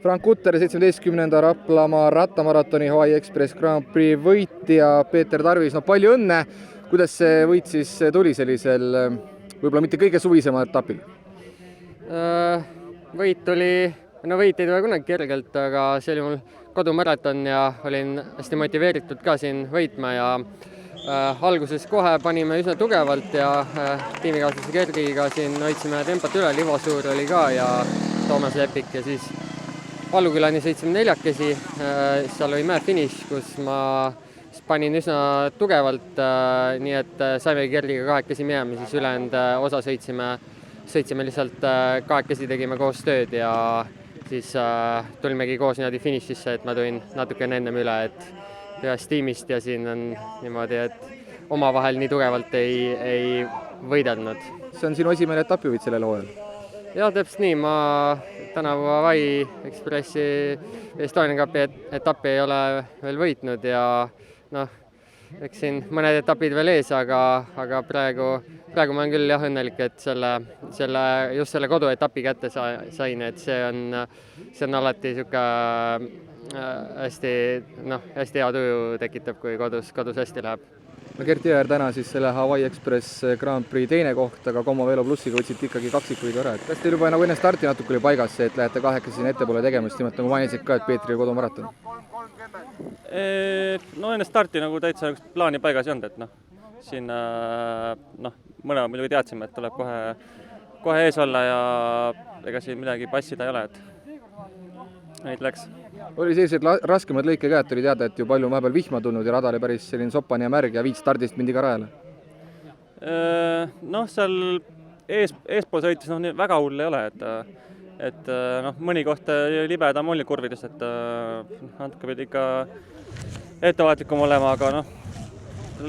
Frank Utter, 17. Raplamaa rattamaratoni Hawaii Express Grand Prix võitja Peeter Tarvis, no palju õnne! Kuidas see võit siis tuli sellisel võib-olla mitte kõige suvisemal etapil? Võit ei tule kunagi kergelt, aga see oli mul kodumaraton ja olin hästi motiveeritud ka siin võitma ja alguses kohe panime üsna tugevalt ja tiimikaaslase Gergiga siin hoidsime tempot üle, Livosuur oli ka ja Toomas Lepik ja siis Vallukülani sõitsime neljakesi, seal oli mäefiniš, kus ma panin üsna tugevalt, nii et saime Gergiga kahekesi minema, siis ülejäänud osa sõitsime lihtsalt kahekesi, tegime koos tööd ja siis tulimegi koos niimoodi finišisse, et ma tulin natukene ennem üle, et ühest tiimist ja siin on niimoodi, et omavahel nii tugevalt ei võidelnud. See on sinu esimene etapivõit sellel hooajal? Jah, täpselt nii, ma tänavu Hawaii Expressi Estonian Cupi etappi ei ole veel võitnud ja eks siin mõned etapid veel ees, aga praegu ma olen küll jah õnnelik, et just selle koduetapi kätte sain, et see on alati hästi hea tuju tekitab, kui kodus hästi läheb. Gert Jõer täna siis selle Hawaii Express Grand Prix teine koht, aga Como Velo Plussiga võtsite ikkagi kaksikvõidu ära. Kas teil juba enne starti natuke oli paigas see, et lähete kahekesi siin ettepoole tegemist, nimelt nagu mainisid ka, et Peetri kodumaraton? Enne starti nagu täitsa plaani paigas ei olnud, et siin mõlema muidugi teadsime, et tuleb kohe ees olla ja ega siin midagi passida ei ole, et neid läks. Oli sellised raskemad lõike ka, et oli teada, et ju palju vahepeal vihma tulnud ja rada oli päris selline soppane ja märg ja 5 stardist mindi ka rajale? Seal eespool sõitis väga hull ei ole, et mõni koht libedam oli kurvides, et natuke pidi ikka ettevaatlikum olema, aga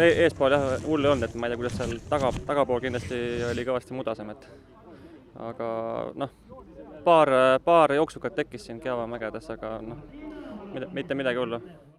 eespool jah hull ei olnud, et ma ei tea, kuidas seal tagapool kindlasti oli kõvasti mudasem, aga paar jooksukat tekkis siin Keava mägedes, aga mitte midagi hullu.